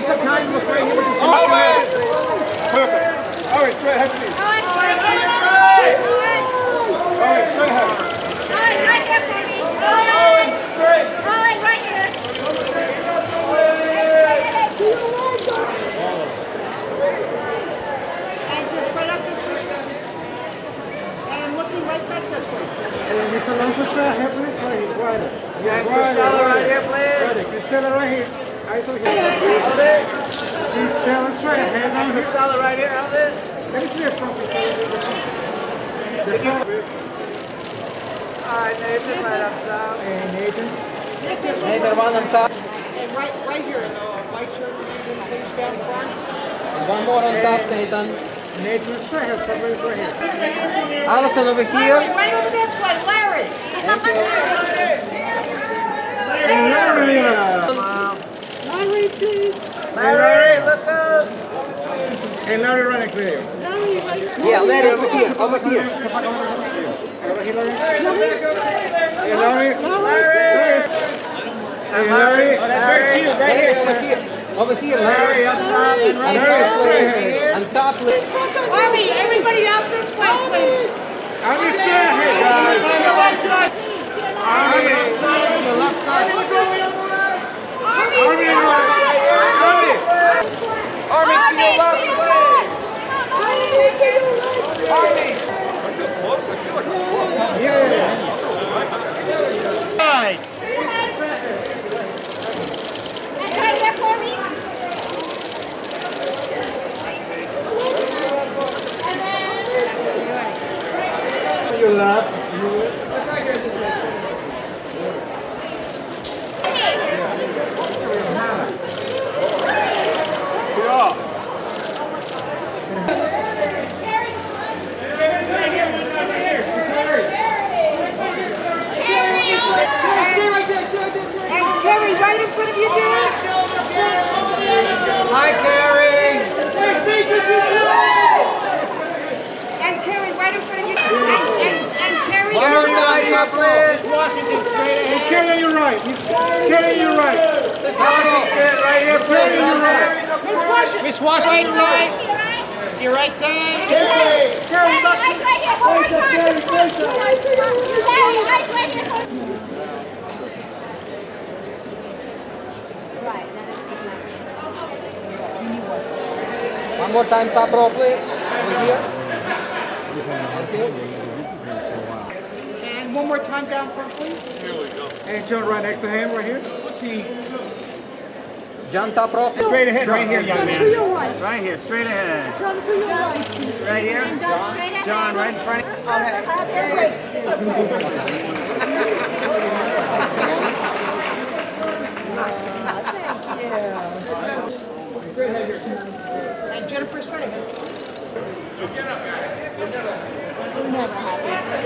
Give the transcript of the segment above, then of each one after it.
some time. Look right here. All right. Perfect. All right, straight ahead, please. All right, straight ahead. Right here for me. Straight. Right here. And just right up this way. And looking right back this way. Mr. Alonso, straight ahead, please. Right here. Right there. Yeah, Cristela right here, please. Cristela right here. Eyes over here. Cristela straight ahead. Cristela right here, hold it. Let me see your front. Alright, Nathan, right up top. And Nathan. Nathan, one on top. And right here in the white shirt, Nathan, face down front. And one more on top, Nathan. Nathan, straight ahead. Somebody's right here. Allison over here. Right over this way, Larry. Thank you. And Larry. Larry, please. Larry, look up. And Larry running clear. Larry, right here. Yeah, Larry over here. Over here. Over here, Larry. Hey, Larry. Hey, Larry. Oh, that's very cute. Right Larry, here. over here. Over here, Larry. Larry up top and right here. On top, Larry. Army, everybody out this way, please. I'm just straight ahead, guys. On the left side. Army. On the left side. Army. Army to your left, please. Army. Yeah. Right. Right here for me. You left. And Terry, right in front of you, dude. Hi, Carrie. And Terry, right in front of you. And Terry. One more time, up, please. Washington straight ahead. Carry on your right. Carry on your right. Washington, right here, please. On there. Miss Washington, right side. Your right side. Terry, look. Eyes right here. One more time. Larry, eyes right here. One more time, top row, please. Over here. Thank you. And one more time down front, please. Here we go. And John right next to him, right here. Let's see. John, top row. Straight ahead, right here, young man. To your right. Right here, straight ahead. John, to your right. Right here. John, straight ahead. John, right in front. And Jennifer, straight ahead. Get up, guys. Never happen.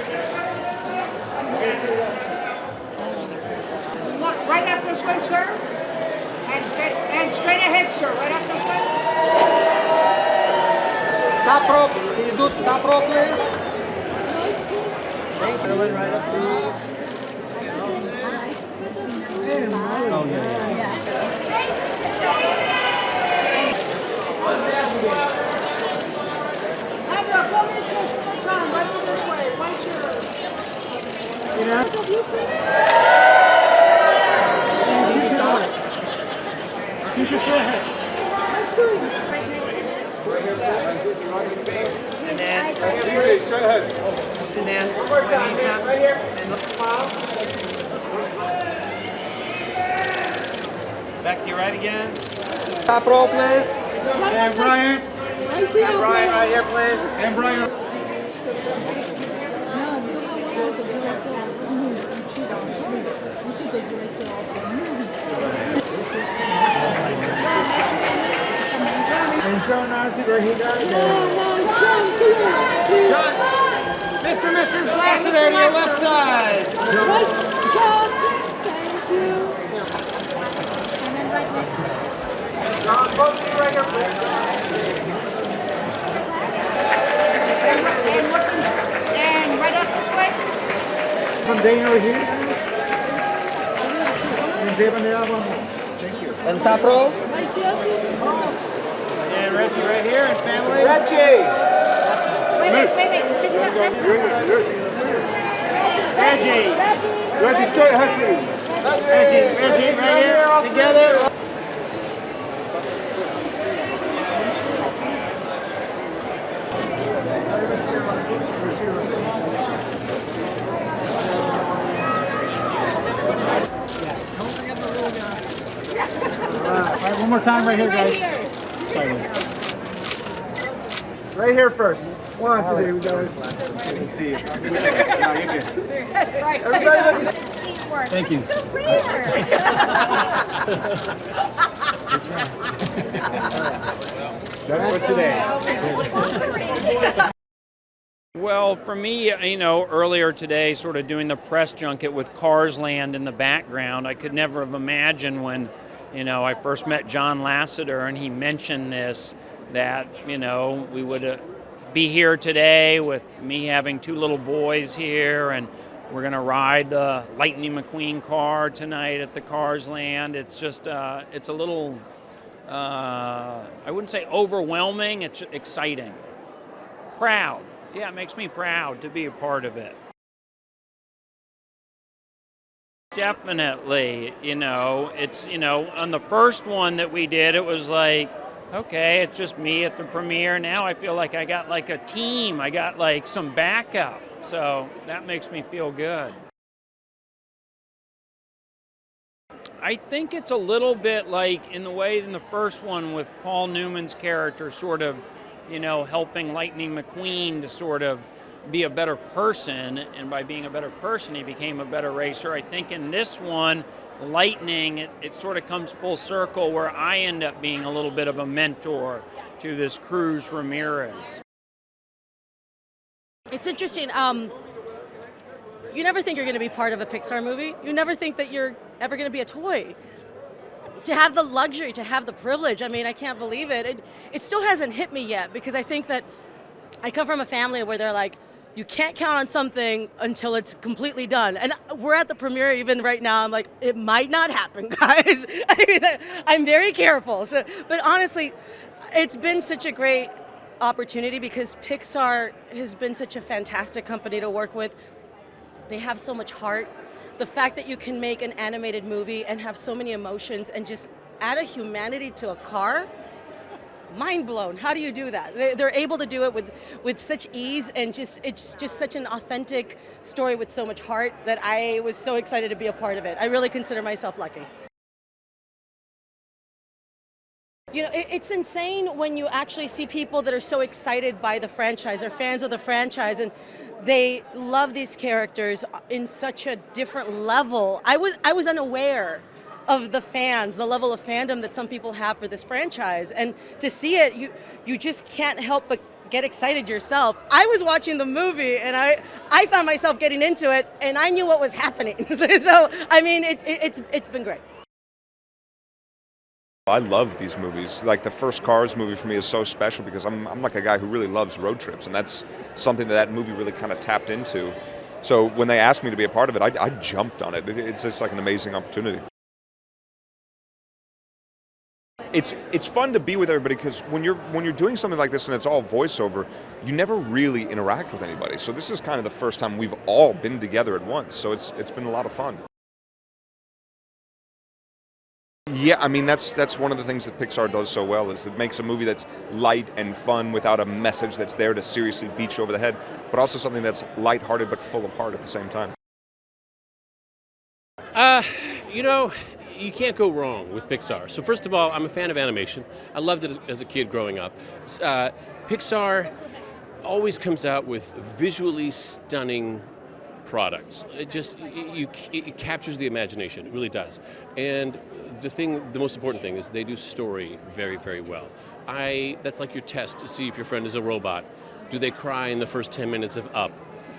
Look, right up this way, sir. And straight ahead, sir. Right up this way. Top row. Can you do top row, please? Thank you. Right up, please. Oh, yeah. Andrew, come in close one time. Right over this way. One shirt. You know? Keep your straight ahead. And then, Easy, straight ahead. and then, Right here. and look, smile. Back to your right again. Top row, please. And Brian. And Brian, right here, please. And Brian. And John Nazi right here, guys. John, Mr. and Mrs. Lassiter, your left side. John, both of you right here, please. And right up this way. From Dana over here. And Dave on the other one. Thank you. And top row. Right And Reggie right here, and family. Reggie! Reggie. Reggie, straight ahead, please. Reggie, right here, together. All right, one more time right here, guys. Sorry. Right here first. 1, 2, 3, we go. See you. No, you're good. Everybody, Teamwork. thank you. It's so rare. That's for today. Well, for me, you know, earlier today, sort of doing the press junket with Cars Land in the background, I could never have imagined when, you know, I first met John Lasseter and he mentioned this, that, you know, we would be here today with me having 2 little boys here, and we're going to ride the Lightning McQueen car tonight at the Cars Land. It's just, it's a little, I wouldn't say overwhelming, it's exciting. Proud. Yeah, it makes me proud to be a part of it. Definitely, you know, it's, you know, on the first one that we did, it was like, okay, it's just me at the premiere. Now I feel like I got like a team. I got like some backup. So that makes me feel good. I think it's a little bit like in the way in the first one with Paul Newman's character sort of, you know, helping Lightning McQueen to sort of be a better person, and by being a better person, he became a better racer. I think in this one, Lightning, it sort of comes full circle where I end up being a little bit of a mentor to this Cruz Ramirez. It's interesting. You never think you're going to be part of a Pixar movie. You never think that you're ever going to be a toy. To have the luxury, to have the privilege, I mean, I can't believe it. It still hasn't hit me yet, because I think that I come from a family where they're like, you can't count on something until it's completely done. And we're at the premiere even right now. I'm like, it might not happen, guys. I mean, I'm very careful. So, but honestly, it's been such a great opportunity because Pixar has been such a fantastic company to work with. They have so much heart. The fact that you can make an animated movie and have so many emotions and just add a humanity to a car, mind blown. How do you do that? They're able to do it with such ease, and it's just such an authentic story with so much heart that I was so excited to be a part of it. I really consider myself lucky. You know, it's insane when you actually see people that are so excited by the franchise, they're fans of the franchise, and they love these characters in such a different level. I was unaware of the fans, the level of fandom that some people have for this franchise, and to see it, you just can't help but get excited yourself. I was watching the movie and I found myself getting into it, and I knew what was happening. So I mean, it's been great. I love these movies. Like the first Cars movie for me is so special because I'm like a guy who really loves road trips, and that's something that movie really kind of tapped into. So when they asked me to be a part of it, I jumped on it. It's just like an amazing opportunity. It's fun to be with everybody because when you're doing something like this and it's all voiceover, you never really interact with anybody. So this is kind of the first time we've all been together at once. So it's been a lot of fun. Yeah, I mean, that's one of the things that Pixar does so well, is it makes a movie that's light and fun without a message that's there to seriously beat you over the head, but also something that's lighthearted but full of heart at the same time. You know, you can't go wrong with Pixar. So first of all, I'm a fan of animation. I loved it as a kid growing up. Pixar always comes out with visually stunning products. It captures the imagination. It really does. And the most important thing is they do story very, very well. That's like your test to see if your friend is a robot. Do they cry in the first 10 minutes of Up?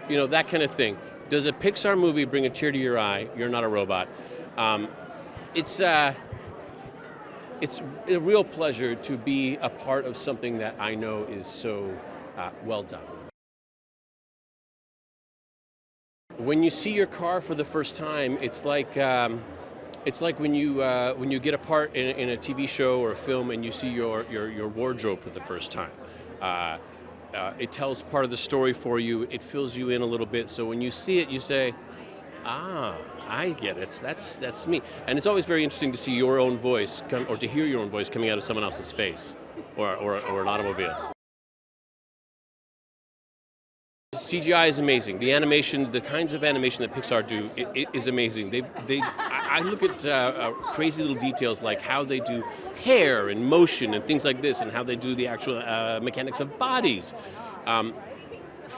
You know, that kind of thing. Does a Pixar movie bring a tear to your eye? You're not a robot. It's a real pleasure to be a part of something that I know is so well done. When you see your car for the first time, it's like It's like when you get a part in a TV show or a film and you see your wardrobe for the first time. It tells part of the story for you. It fills you in a little bit. So when you see it, you say, "Ah, I get it. That's me." And it's always very interesting to see your own voice or to hear your own voice coming out of someone else's face or an automobile. CGI is amazing. The animation, the kinds of animation that Pixar do, is amazing. I look at crazy little details like how they do hair and motion and things like this, and how they do the actual mechanics of bodies.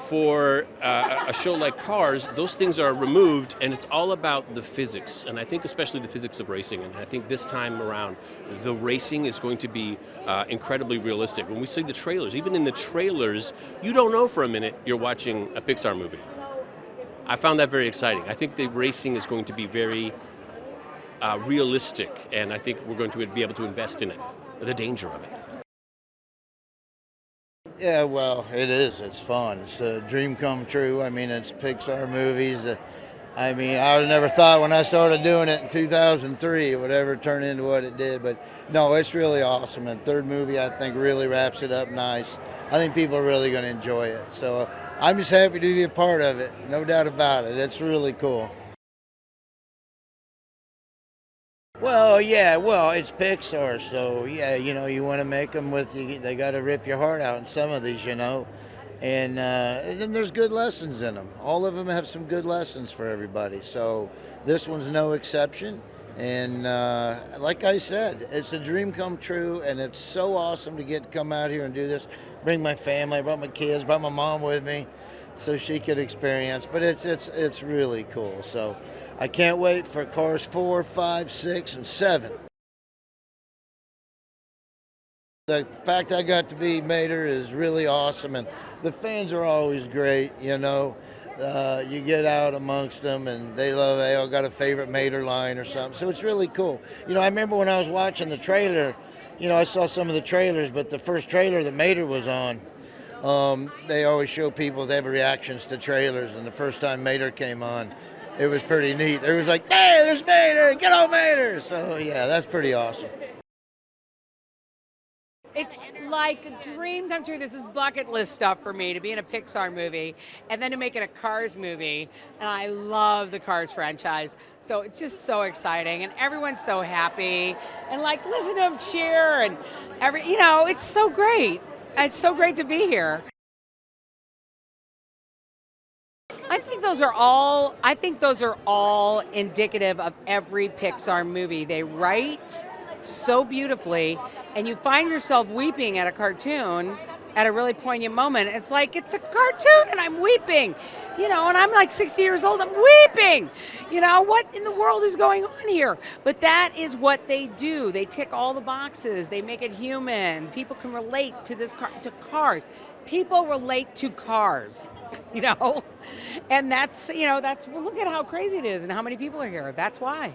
For a show like Cars, those things are removed, and it's all about the physics, and I think especially the physics of racing, and I think this time around, the racing is going to be incredibly realistic. When we see the trailers, even in the trailers, you don't know for a minute you're watching a Pixar movie. I found that very exciting. I think the racing is going to be very realistic, and I think we're going to be able to invest in it, the danger of it. Yeah, well, it is. It's fun. It's a dream come true. I mean, it's Pixar movies. I mean, I would never thought when I started doing it in 2003 it would ever turn into what it did. But no, it's really awesome. And third movie, I think, really wraps it up nice. I think people are really going to enjoy it. So I'm just happy to be a part of it. No doubt about it. It's really cool. Well, yeah, well, it's Pixar, so yeah, you know, you want to make them with you. They got to rip your heart out in some of these, you know, and there's good lessons in them. All of them have some good lessons for everybody. So this one's no exception. And like I said, it's a dream come true, and it's so awesome to get to come out here and do this. Bring my family, I brought my kids, brought my mom with me, so she could experience. But it's really cool. So I can't wait for Cars 4, 5, 6, and 7. The fact I got to be Mater is really awesome, and the fans are always great, you know. You get out amongst them, and they all got a favorite Mater line or something, so it's really cool. You know, I remember when I was watching the trailer, you know, I saw some of the trailers, but the first trailer that Mater was on, they always show people their reactions to trailers, and the first time Mater came on, it was pretty neat. It was like, hey, there's Mater, get on Mater. So yeah, that's pretty awesome. It's like a dream come true. This is bucket list stuff for me, to be in a Pixar movie and then to make it a Cars movie. And I love the Cars franchise. So it's just so exciting, and everyone's so happy, and like listen to them cheer, and you know, it's so great. It's so great to be here. I think those are all indicative of every Pixar movie. They write so beautifully, and you find yourself weeping at a cartoon at a really poignant moment. It's like, it's a cartoon and I'm weeping, you know, and I'm like 60 years old, I'm weeping. You know, what in the world is going on here? But that is what they do. They tick all the boxes. They make it human. People can relate to to Cars. People relate to Cars, you know, and that's, you know, well, look at how crazy it is and how many people are here. That's why.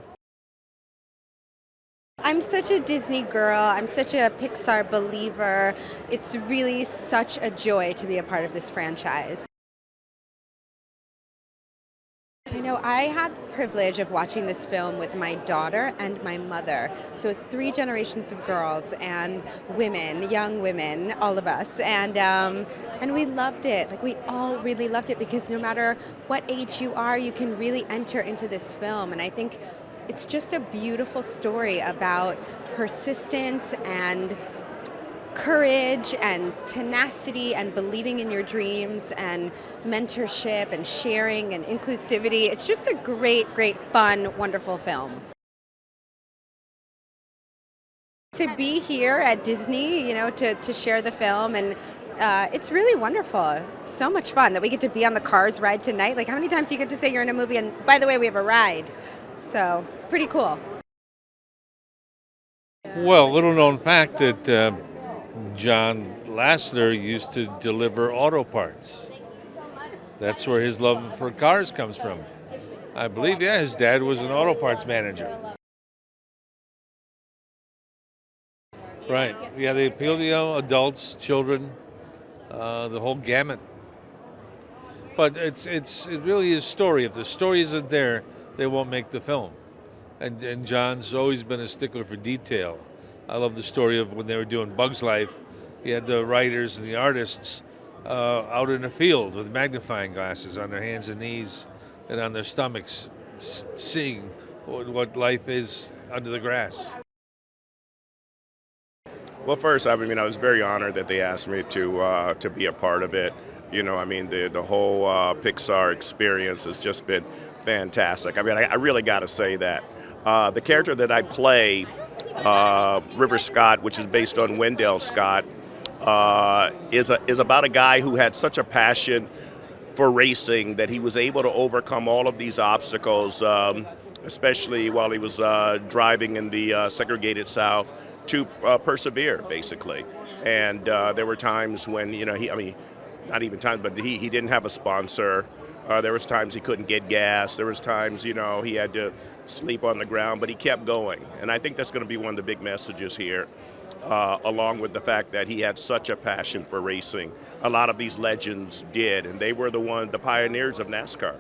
I'm such a Disney girl. I'm such a Pixar believer. It's really such a joy to be a part of this franchise. You know, I had the privilege of watching this film with my daughter and my mother. So it's 3 generations of girls and women, young women, all of us. And we loved it. Like, we all really loved it, because no matter what age you are, you can really enter into this film. And I think it's just a beautiful story about persistence and courage and tenacity and believing in your dreams and mentorship and sharing and inclusivity. It's just a great, great, fun, wonderful film. To be here at Disney, you know, to share the film, and it's really wonderful. It's so much fun that we get to be on the Cars ride tonight. Like, how many times do you get to say you're in a movie and, by the way, we have a ride? So, pretty cool. Well, little known fact that John Lasseter used to deliver auto parts. That's where his love for cars comes from. I believe, yeah, his dad was an auto parts manager. Right. Yeah, they appeal to, you know, adults, children, the whole gamut. But it really is story. If the story isn't there, they won't make the film. And John's always been a stickler for detail. I love the story of when they were doing Bug's Life. He had the writers and the artists out in the field with magnifying glasses on their hands and knees and on their stomachs, seeing what life is under the grass. Well, first, I mean, I was very honored that they asked me to be a part of it. You know, I mean, the whole Pixar experience has just been fantastic. I mean, I really got to say that. The character that I play, River Scott, which is based on Wendell Scott, is about a guy who had such a passion for racing that he was able to overcome all of these obstacles, especially while he was driving in the segregated South, to persevere, basically. And there were times when, you know, not even times, but he didn't have a sponsor. There was times he couldn't get gas. There was times, you know, he had to sleep on the ground, but he kept going. And I think that's going to be one of the big messages here, along with the fact that he had such a passion for racing. A lot of these legends did, and they were the pioneers of NASCAR.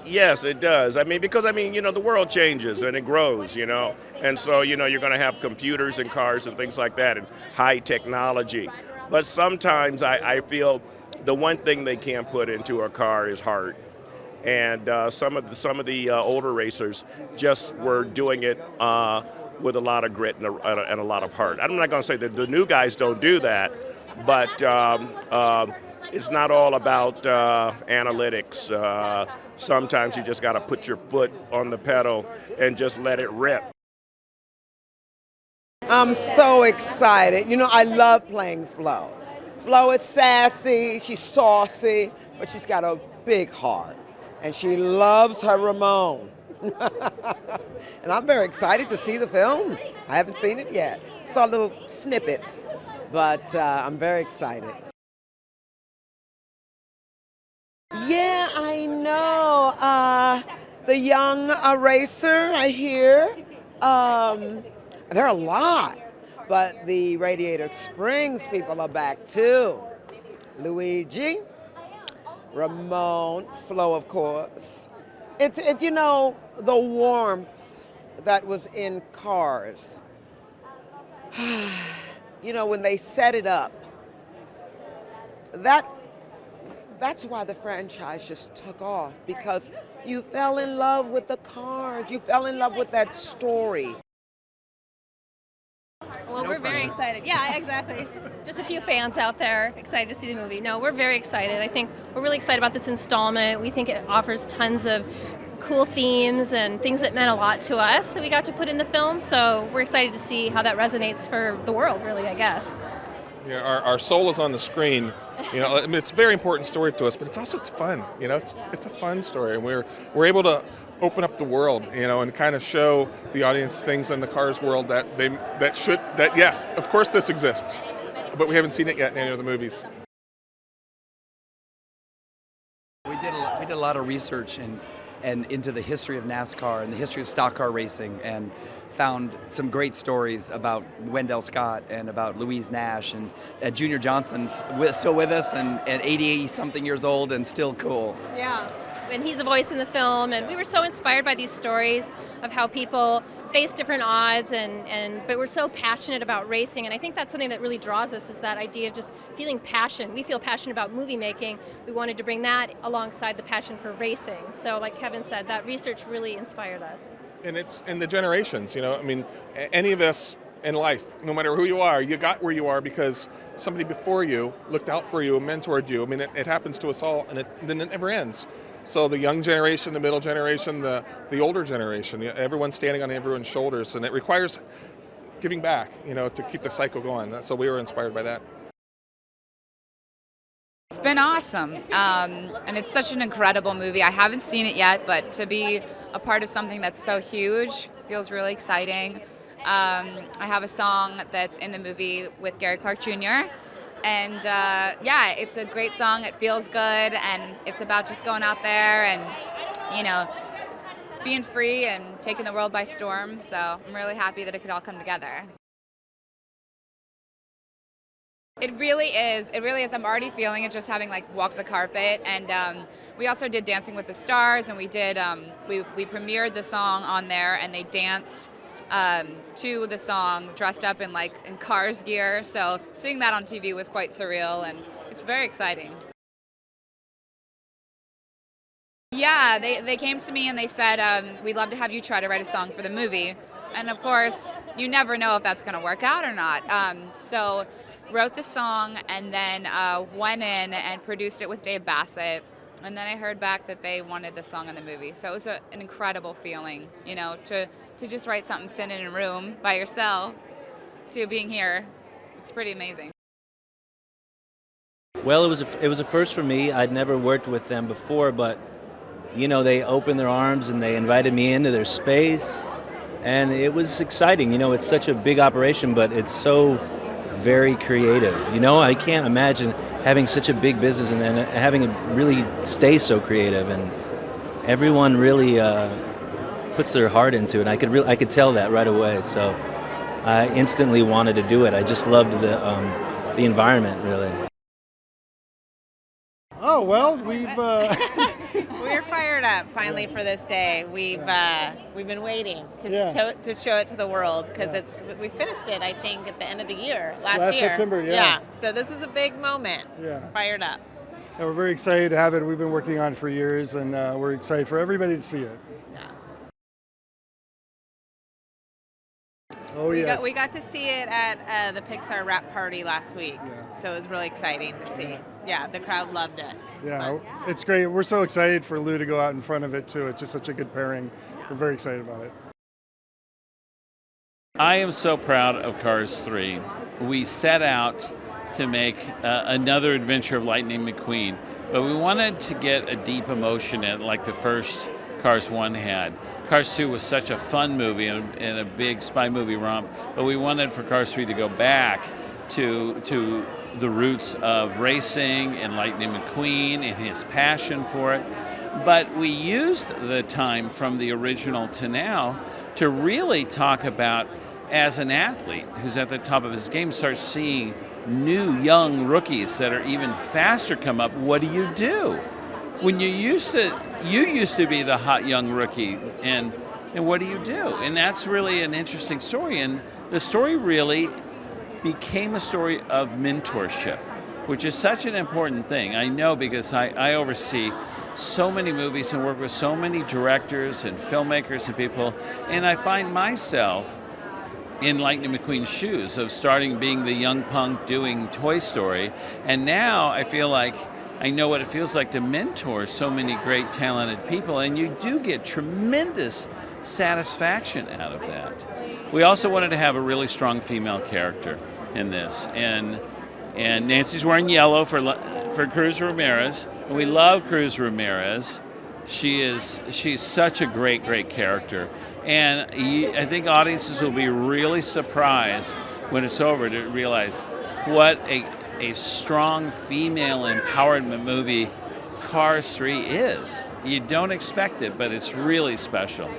Yes, it does. I mean, because, I mean, you know, the world changes and it grows, you know. And so, you know, you're going to have computers in cars and things like that and high technology. But sometimes I feel the one thing they can't put into a car is heart. And some of the older racers just were doing it with a lot of grit and a lot of heart. I'm not going to say that the new guys don't do that, but it's not all about analytics. Sometimes you just got to put your foot on the pedal and just let it rip. I'm so excited. You know, I love playing Flo. Flo is sassy, she's saucy, but she's got a big heart. And she loves her Ramon. And I'm very excited to see the film. I haven't seen it yet. Saw little snippets, but I'm very excited. Yeah, I know. The young racer, I hear. There are a lot, but the Radiator Springs people are back too. Luigi, Ramon, Flo, of course. You know, the warmth that was in Cars. You know, when they set it up, that's why the franchise just took off, because you fell in love with the cars. You fell in love with that story. Well, we're very excited. Yeah, exactly. Just a few fans out there excited to see the movie. No, we're very excited. I think we're really excited about this installment. We think it offers tons of cool themes and things that meant a lot to us that we got to put in the film. So we're excited to see how that resonates for the world, really, I guess. Yeah, our soul is on the screen. You know, I mean, it's a very important story to us, but it's fun. You know, it's a fun story, and we're able to open up the world, you know, and kind of show the audience things in the Cars world that yes, of course this exists, but we haven't seen it yet in any of the movies. We did a lot of research and into the history of NASCAR and the history of stock car racing, and found some great stories about Wendell Scott and about Louise Nash, and Junior Johnson's still with us and 80-something years old and still cool. Yeah, and he's a voice in the film, and we were so inspired by these stories of how people face different odds, but we're so passionate about racing, and I think that's something that really draws us, is that idea of just feeling passion. We feel passionate about movie making. We wanted to bring that alongside the passion for racing. So like Kevin said, that research really inspired us. And it's in the generations, you know, I mean, any of us in life, no matter who you are, you got where you are because somebody before you looked out for you and mentored you. I mean, it happens to us all, and then it never ends. So the young generation, the middle generation, the older generation, everyone's standing on everyone's shoulders, and it requires giving back, you know, to keep the cycle going. So we were inspired by that. It's been awesome, and it's such an incredible movie. I haven't seen it yet, but to be a part of something that's so huge feels really exciting. I have a song that's in the movie with Gary Clark Jr., and yeah, it's a great song. It feels good, and it's about just going out there and, you know, being free and taking the world by storm. So I'm really happy that it could all come together. It really is. It really is. I'm already feeling it just having like walked the carpet. And we also did Dancing with the Stars, and we did we premiered the song on there, and they danced to the song dressed up in Cars gear. So seeing that on TV was quite surreal, and it's very exciting. Yeah, they came to me and they said, we'd love to have you try to write a song for the movie. And of course, you never know if that's going to work out or not. So wrote the song and then went in and produced it with Dave Bassett. And then I heard back that they wanted the song in the movie. So it was an incredible feeling, you know, to just write something sitting in a room by yourself to being here. It's pretty amazing. Well, it was a first for me. I'd never worked with them before, but you know, they opened their arms and they invited me into their space, and it was exciting. You know, it's such a big operation, but it's so very creative. You know, I can't imagine having such a big business and having it really stay so creative, and everyone really puts their heart into it. I could tell that right away. So I instantly wanted to do it. I just loved the environment, really. Oh, well, we've... We're fired up finally for this day. We've been waiting to show it to the world because we finished it, I think, at the end of the year, last year. September, yeah. So this is a big moment. Yeah. Fired up. And we're very excited to have it. We've been working on it for years, and we're excited for everybody to see it. Oh, yes. We got to see it at the Pixar wrap party last week, so it was really exciting to see. Yeah, the crowd loved it. It's great. We're so excited for Lou to go out in front of it, too. It's just such a good pairing. We're very excited about it. I am so proud of Cars 3. We set out to make another adventure of Lightning McQueen, but we wanted to get a deep emotion in it like the first Cars 1 had. Cars 2 was such a fun movie and a big spy movie romp, but we wanted for Cars 3 to go back to the roots of racing and Lightning McQueen and his passion for it. But we used the time from the original to now to really talk about, as an athlete who's at the top of his game starts seeing new young rookies that are even faster come up, what do you do? When you used to be the hot young rookie, and what do you do? And that's really an interesting story. And the story really became a story of mentorship, which is such an important thing. I know because I oversee so many movies and work with so many directors and filmmakers and people, and I find myself in Lightning McQueen's shoes of starting being the young punk doing Toy Story, and now I feel like I know what it feels like to mentor so many great, talented people, and you do get tremendous satisfaction out of that. We also wanted to have a really strong female character in this, and Nancy's wearing yellow for Cruz Ramirez, and we love Cruz Ramirez. She's such a great character, and I think audiences will be really surprised when it's over to realize what a strong female empowerment movie Cars 3 is. You don't expect it, but it's really special.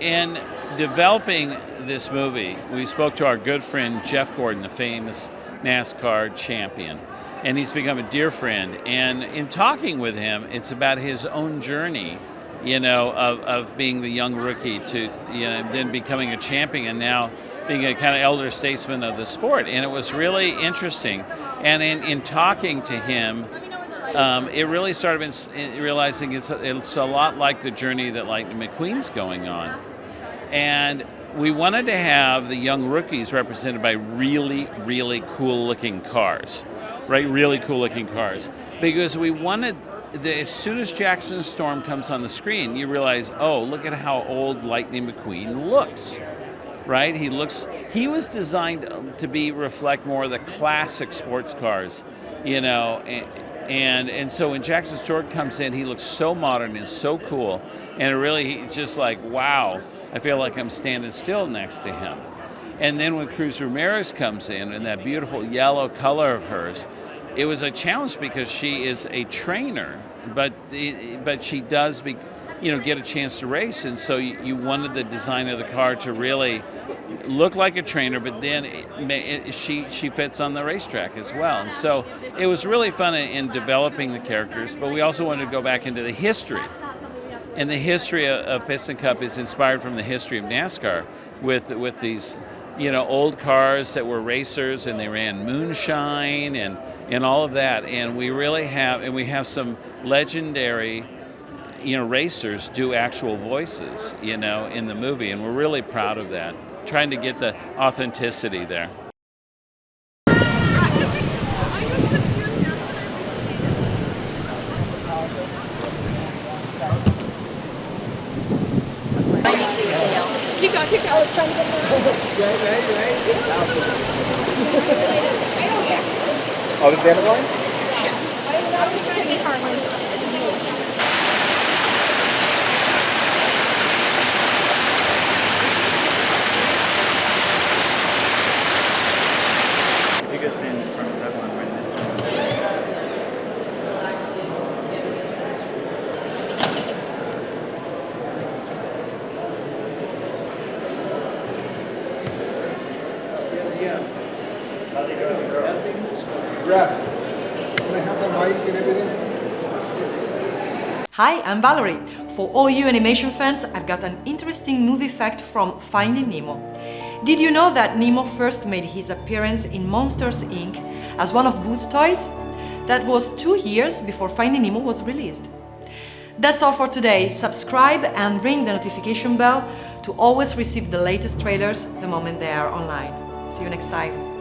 In developing this movie, we spoke to our good friend Jeff Gordon, the famous NASCAR champion, and he's become a dear friend. And in talking with him, it's about his own journey, you know, of being the young rookie to, you know, then becoming a champion, and now being a kind of elder statesman of the sport. And it was really interesting. And in talking to him, it really started realizing it's a lot like the journey that Lightning McQueen's going on. And we wanted to have the young rookies represented by really cool looking cars, right? Really cool looking cars. Because we wanted, as soon as Jackson Storm comes on the screen, you realize, oh, look at how old Lightning McQueen looks. Right? He was designed to reflect more of the classic sports cars, you know, and so when Jackson Storm comes in, he looks so modern and so cool, and it really just like, wow, I feel like I'm standing still next to him. And then when Cruz Ramirez comes in that beautiful yellow color of hers, it was a challenge because she is a trainer, but she does get a chance to race. And so you wanted the design of the car to really look like a trainer, but then she fits on the racetrack as well. And so it was really fun in developing the characters, but we also wanted to go back into the history. And the history of Piston Cup is inspired from the history of NASCAR with these old cars that were racers, and they ran moonshine and all of that. And we really have some legendary racers do actual voices in the movie, and we're really proud of that, trying to get the authenticity there. Keep going, keep going. I was trying to get Oh, this is the end of the line? I was trying to get Harlan. You guys stand in front of that one right this time. Grab. Can I have the mic and everything? Hi, I'm Valerie. For all you animation fans, I've got an interesting movie fact from Finding Nemo. Did you know that Nemo first made his appearance in Monsters, Inc. as one of Boo's toys? That was 2 years before Finding Nemo was released. That's all for today. Subscribe and ring the notification bell to always receive the latest trailers the moment they are online. See you next time.